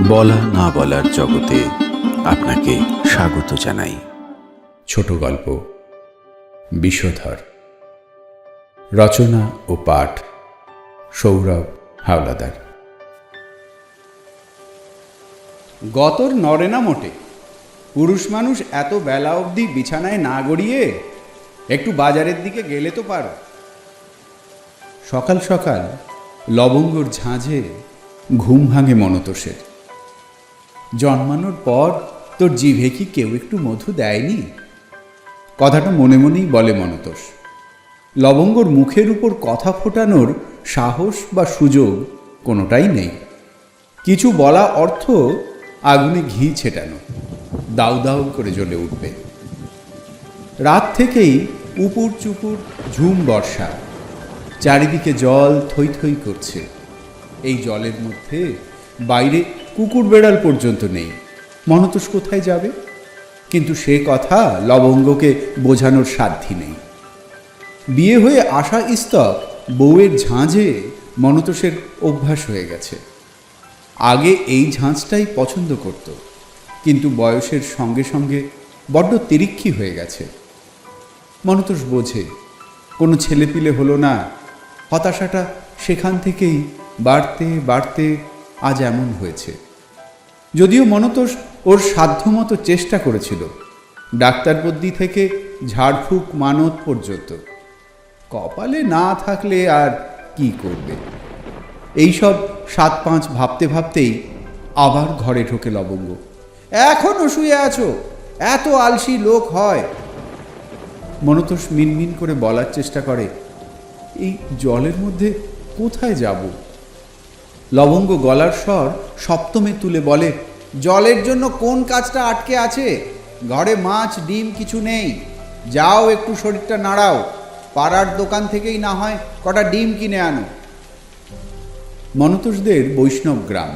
বলা না বলার জগতে আপনাকে স্বাগত জানাই। ছোট গল্প বিষধর। রচনা ও পাঠ সৌরভ হাওলাদার। গতর নড়ে না মোটে। পুরুষ মানুষ এত বেলা অবধি বিছানায় না গড়িয়ে একটু বাজারের দিকে গেলে তো পারো। সকাল সকাল লবঙ্গর ঝাঁঝে ঘুম ভাঙে মনতোষের। জন্মানোর পর তোর জিভে কি কেউ একটু মধু দেয়নি? কথাটা মনে মনেই বলে মনতোষ। লবঙ্গর মুখের উপর কথা ফোটানোর সাহস বা সুযোগ কোনোটাই নেই। কিছু বলা অর্থ আগুনে ঘি ছেটানো, দাউ দাউ করে জ্বলে উঠবে। রাত থেকেই উপুর চুপুর ঝুম বর্ষা, চারিদিকে জল থই থই করছে। এই জলের মধ্যে বাইরে কুকুর বেড়াল পর্যন্ত নেই। মনতোষ কোথায় যাবে? কিন্তু সে কথা লবঙ্গকে বোঝানোর সাধ্যি নেই। বিয়ে হয়ে আসা ইস্তক বউয়ের ঝাঁঝে মনতোষের অভ্যাস হয়ে গেছে। আগে এই ঝাঁঝটাই পছন্দ করত, কিন্তু বয়সের সঙ্গে সঙ্গে বড্ড তিরিক্ষি হয়ে গেছে। মনতোষ বোঝে কোনো ছেলেপিলে হলো না। হতাশাটা সেখান থেকেই বাড়তে বাড়তে আজ এমন হয়েছে। যদিও মনতোষ ওর সাধ্যমতো চেষ্টা করেছিল, ডাক্তার বদ্যি থেকে ঝাড়ফুঁক মানত পর্যন্ত। কপালে না থাকলে আর কি করবে? এইসব 7-5 ভাবতে ভাবতেই আবার ঘরে ঢোকে লবঙ্গ। এখনো শুয়ে আছো? এত আলসি লোক হয়? মনতোষ মিনমিন করে বলার চেষ্টা করে, এই জলের মধ্যে কোথায় যাব? লবঙ্গ গলার স্বর সপ্তমে তুলে বলে, জলের জন্য কোন কাজটা আটকে আছে? ঘরে মাছ ডিম কিছু নেই। যাও একটু শরীরটা নাড়াও, পাড়ার দোকান থেকেই না হয় কটা ডিম কিনে আনো। মনতোষদের বৈষ্ণব গ্রাম,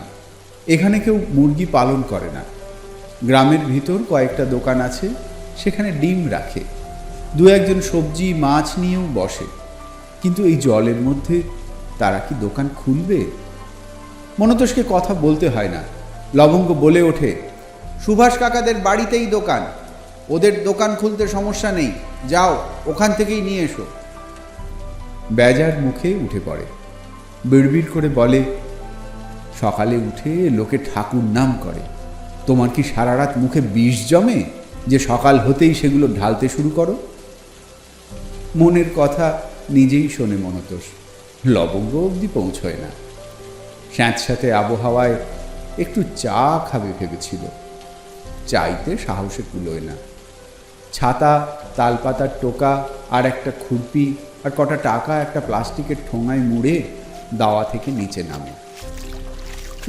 এখানে কেউ মুরগি পালন করে না। গ্রামের ভিতর কয়েকটা দোকান আছে, সেখানে ডিম রাখে। 2-1 সবজি মাছ নিয়েও বসে। কিন্তু এই জলের মধ্যে তারা কি দোকান খুলবে? মনতোষকে কথা বলতে হয় না। লবঙ্গ বলে ওঠে, সুভাষ কাকাদের বাড়িতেই দোকান, ওদের দোকান খুলতে সমস্যা নেই, যাও ওখান থেকেই নিয়ে এসো। বেজার মুখে উঠে পড়ে, বিড়বিড় করে বলে, সকালে উঠে লোকে ঠাকুর নাম করে, তোমার কি সারা রাত মুখে বিষ জমে যে সকাল হতেই সেগুলো ঢালতে শুরু করো? মনের কথা নিজেই শোনে মনতোষ, লবঙ্গ অবধি পৌঁছয় না। স্যাঁতস্যাঁতে আবহাওয়ায় একটু চা খাবে ভেবেছিল, চাইতে সাহসে কুলোয় না। ছাতা, তালপাতার টোকা আর একটা খুরপি আর কটা টাকা একটা প্লাস্টিকের ঠোঙায় মুড়ে দাওয়া থেকে নিচে নামে।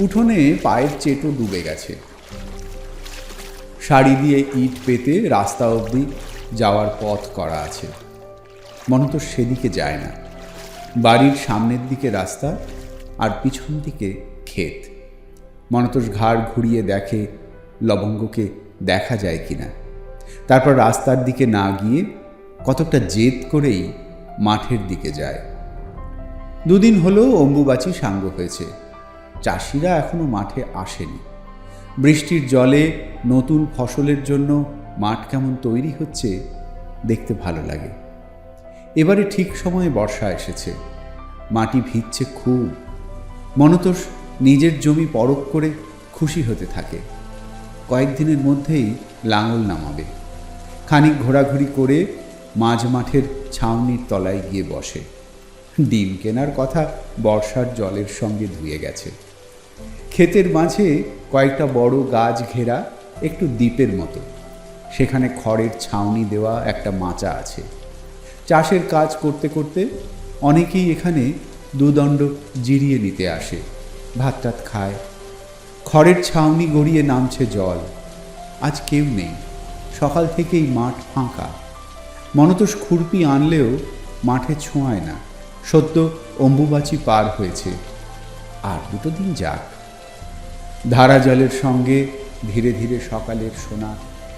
উঠোনে পায়ের চেটো ডুবে গেছে। শাড়ি দিয়ে ইট পেতে রাস্তা অবধি যাওয়ার পথ করা আছে। মনতোষ সেদিকে যায় না। বাড়ির সামনের দিকে রাস্তা আর পিছন দিকে ক্ষেত। মনতোষ ঘাড় ঘুরিয়ে দেখে লবঙ্গকে দেখা যায় কিনা। তারপর রাস্তার দিকে না গিয়ে কতকটা জেদ করেই মাঠের দিকে যায়। 2 দিন হলো অম্বুবাচী সাঙ্গ হয়েছে। চাষিরা এখনো মাঠে আসেনি। বৃষ্টির জলে নতুন ফসলের জন্য মাঠ কেমন তৈরি হচ্ছে দেখতে ভালো লাগে। এবারে ঠিক সময়ে বর্ষা এসেছে, মাটি ভিজছে খুব। মনতোষ নিজের জমি পরখ করে খুশি হতে থাকে। কয়েকদিনের মধ্যেই লাঙল নামাবে। খানিক ঘোরাঘুরি করে মাঝ মাঠের ছাউনির তলায় গিয়ে বসে। ডিম কেনার কথা বর্ষার জলের সঙ্গে ধুয়ে গেছে। ক্ষেতের মাঝে কয়েকটা বড় গাছ ঘেরা একটু দ্বীপের মতো, সেখানে খড়ের ছাউনি দেওয়া একটা মাচা আছে। চাষের কাজ করতে করতে অনেকেই এখানে দুদণ্ড জিরিয়ে নিতে আসে, ভাত টাত খায়। খড়ের ছাউনি গড়িয়ে নামছে জল। আজ কেউ নেই, সকাল থেকেই মাঠ ফাঁকা। মনতোষ খুরপি আনলেও মাঠে ছোঁয়ায় না। সদ্য অম্বুবাচী পার হয়েছে, আর 2 দিন যাক। ধারা জলের সঙ্গে ধীরে ধীরে সকালের শোনা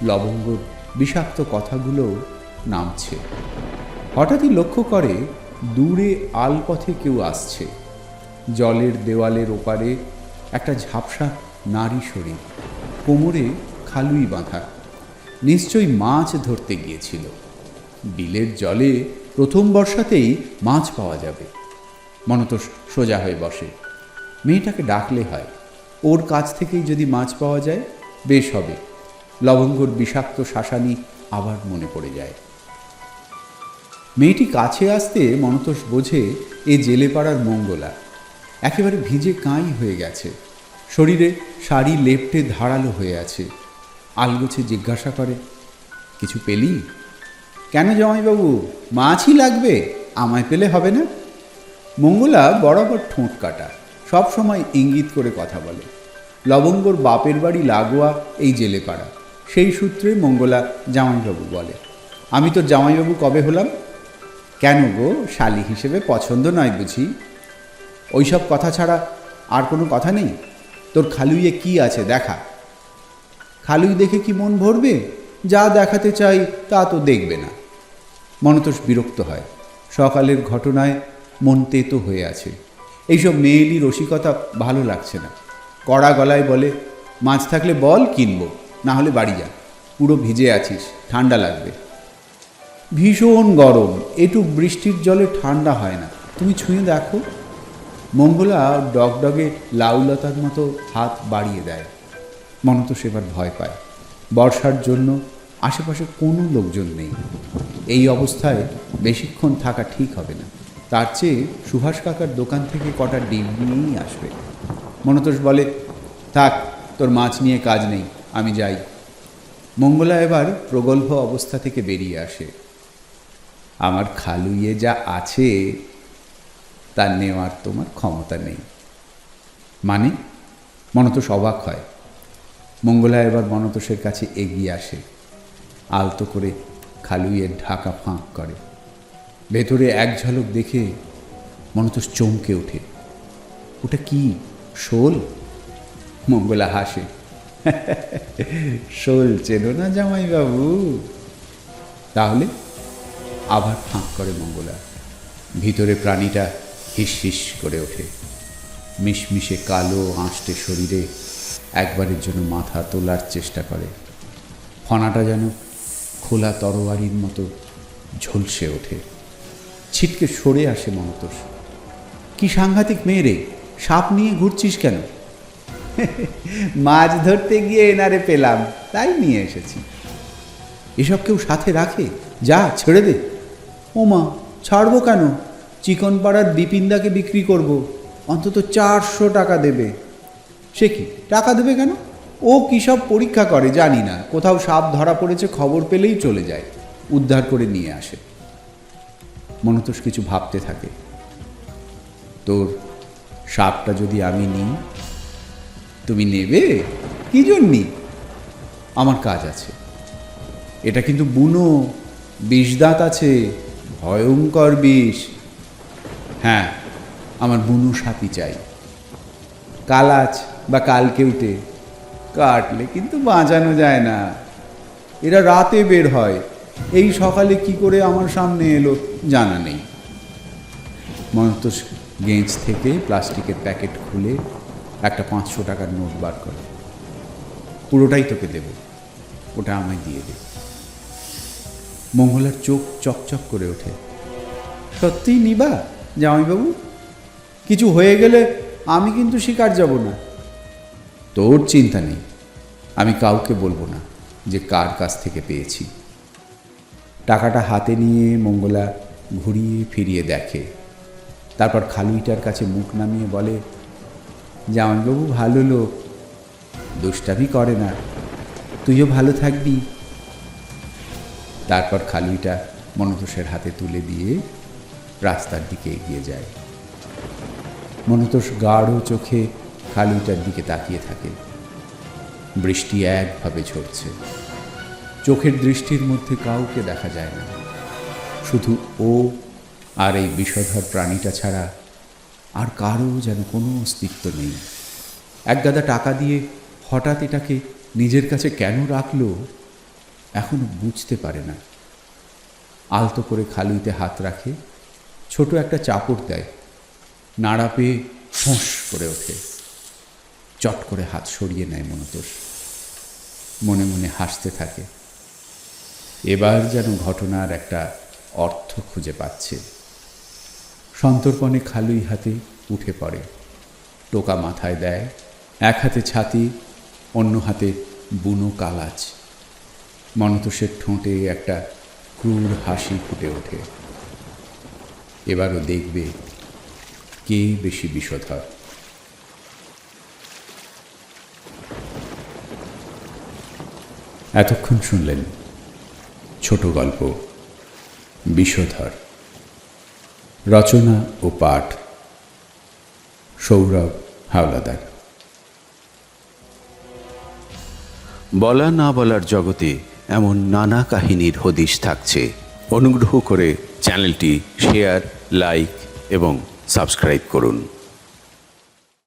লবঙ্গর বিষাক্ত কথাগুলো নামছে। হঠাৎই লক্ষ্য করে দূরে আলপথে কেউ আসছে। জলের দেওয়ালের ওপারে একটা ঝাপসা নারী শরীর, কোমরে খালুই বাঁধা, নিশ্চয়ই মাছ ধরতে গিয়েছিল। বিলের জলে প্রথম বর্ষাতেই মাছ পাওয়া যাবে। মনতোষ সোজা হয়ে বসে। মেয়েটাকে ডাকলে হয়, ওর কাছ থেকেই যদি মাছ পাওয়া যায় বেশ হবে। লবঙ্গর বিষাক্ত শাসানি আবার মনে পড়ে যায়। মেয়েটি কাছে আসতে মনতোষ বোঝে এ জেলেপাড়ার মঙ্গলা। একেবারে ভিজে কাঁই হয়ে গেছে, শরীরে শাড়ি লেপটে ধারালো হয়ে আছে। আলগোছে জিজ্ঞাসা করে, কিছু পেলি? কেন জামাইবাবু, মাছই লাগবে, আমায় পেলে হবে না? মঙ্গলা বরাবর ঠোঁট কাটা, সব সময় ইঙ্গিত করে কথা বলে। লবঙ্গর বাপের বাড়ি লাগোয়া এই জেলেপাড়া, সেই সূত্রে মঙ্গলা জামাইবাবু বলে। আমি তোর জামাইবাবু কবে হলাম? কেন গো, শালি হিসেবে পছন্দ নয় বুঝি? ওইসব কথা ছাড়া আর কোনো কথা নেই? তোর খালুইয়ে কি আছে দেখা? খালুই দেখে কি মন ভরবে? যা দেখাতে চাই তা তো দেখবে না। মনতোষ বিরক্ত হয়। সকালের ঘটনায় মন তেতো হয়ে আছে। এইসব মেয়েলি রসিকতা ভালো লাগছে না। কড়া গলায় বলে, মাছ থাকলে বল, কিনবো, না হলে বাড়ি যা। পুরো ভিজে আছিস, ঠান্ডা লাগবে। ভীষণ গরম, এটুক বৃষ্টির জলে ঠান্ডা হয় না, তুমি ছুঁয়ে দেখো। মঙ্গলা ডগডগে লাউলতার মতো হাত বাড়িয়ে দেয়। মনতোষ এবার ভয় পায়। বর্ষার জন্য আশেপাশে কোনো লোকজন নেই। এই অবস্থায় বেশিক্ষণ থাকা ঠিক হবে না। তার চেয়ে সুভাষ কাকার দোকান থেকে কটা ডিম নিয়েই আসবে। মনতোষ বলে, থাক, তোর মাছ নিয়ে কাজ নেই, আমি যাই। মঙ্গলা এবার প্রগল্ভ অবস্থা থেকে বেরিয়ে আসে। আমার খালুইয়ে যা আছে তা নেওয়ার তোমার ক্ষমতা নেই। মানে? মনতোষ অবাক হয়। মঙ্গলা এবার মনতোষের কাছে এগিয়ে আসে, আলতো করে খালুইয়ের ঢাকা ফাঁক করে। ভেতরে এক ঝলক দেখে মনতোষ চমকে ওঠে। ওটা কি, শোল? মঙ্গলা হাসে। শোল চেনো না জামাইবাবু? তাহলে? আবার ফাঁক করে মঙ্গলা। ভিতরে প্রাণীটা হিস হিস করে ওঠে। মিশমিশে কালো আঁশটে শরীরে একবারের জন্য মাথা তোলার চেষ্টা করে। ফনাটা যেন খোলা তরোয়ারির মতো ঝলসে ওঠে। ছিটকে সরে আসে মনতোষ। কি সাংঘাতিক মেয়ে রে, সাপ নিয়ে ঘুরছিস কেন? মাছ ধরতে গিয়ে এনারে পেলাম, তাই নিয়ে এসেছি। এসব কেউ সাথে রাখে? যা ছেড়ে দে। ও মা, ছাড়বো কেন? চিকনপাড়ার বিপিনদাকে বিক্রি করব, অন্তত 400 টাকা দেবে। সে কি, টাকা দেবে কেন? ও কী সব পরীক্ষা করে জানি না, কোথাও সাপ ধরা পড়েছে খবর পেলেই চলে যায়, উদ্ধার করে নিয়ে আসে। মনতোষ কিছু ভাবতে থাকে। তোর সাপটা যদি আমি নিই? তুমি নেবে? কি জন্যি? আমার কাজ আছে। এটা কিন্তু বুনো, বিষদাঁত আছে, ভয়ঙ্কর বিষ। হ্যাঁ, আমার বুনো সাপই চাই। কালাচ বা কালকেউটে কাটলে কিন্তু বাঁচানো যায় না। এরা রাতে বের হয়, এই সকালে কি করে আমার সামনে এলো জানা নেই। মনতোষ গেঞ্জ থেকে প্লাস্টিকের প্যাকেট খুলে একটা 500 টাকার নোট বার করে। পুরোটাই তোকে দেব, ওটা আমায় দিয়ে দে। মঙ্গলার চোখ চকচক করে ওঠে। সত্যিই নিবা জামাইবাবু? কিছু হয়ে গেলে আমি কিন্তু শিকার যাব না। তোর চিন্তা নেই, আমি কাউকে বলবো না যে কার কাছ থেকে পেয়েছি। টাকাটা হাতে নিয়ে মঙ্গলা ঘুরিয়ে ফিরিয়ে দেখে, তারপর খালুইটার কাছে মুখ নামিয়ে বলে, জামাইবাবু ভালো লোক, দুষ্টামি করে না, তুইও ভালো থাকবি। তারপর খালুইটা মনতোষের হাতে তুলে দিয়ে রাস্তার দিকে এগিয়ে যায়। মনতোষ গাঢ় চোখে খালুইটার দিকে তাকিয়ে থাকে। বৃষ্টি একভাবে ঝরছে। চোখের দৃষ্টির মধ্যে কাউকে দেখা যায় না, শুধু ও আর এই বিষধর প্রাণীটা ছাড়া আর কারও যেন কোনো অস্তিত্ব নেই। একগাদা টাকা দিয়ে হঠাৎ এটাকে নিজের কাছে কেন রাখলো এখনো বুঝতে পারে না। আলতো করে খালুইতে হাত রাখে, ছোট একটা চাপড় দেয়, নাড়া পেয়ে ফোঁস করে ওঠে। চট করে হাত সরিয়ে নেয় মনতোষ। মনে মনে হাসতে থাকে। এবার যেন ঘটনার একটা অর্থ খুঁজে পাচ্ছে। সন্তর্পণে খালুই হাতে উঠে পড়ে, টোকা মাথায় দেয়, এক হাতে ছাতি, অন্য হাতে বুনো কালাচ। মনতোষের ঠোঁটে একটা ক্রূর হাসি ফুটে ওঠে। এবারও দেখবে কে বেশি বিষধর। এতক্ষণ শুনলেন ছোট গল্প বিষধর। রচনা ও পাঠ সৌরভ হাওলাদার। বলা না বলার জগতে এমন নানা কাহিনীর হদিশ থাকছে। অনুগ্রহ করে চ্যানেলটি শেয়ার, লাইক এবং সাবস্ক্রাইব করুন।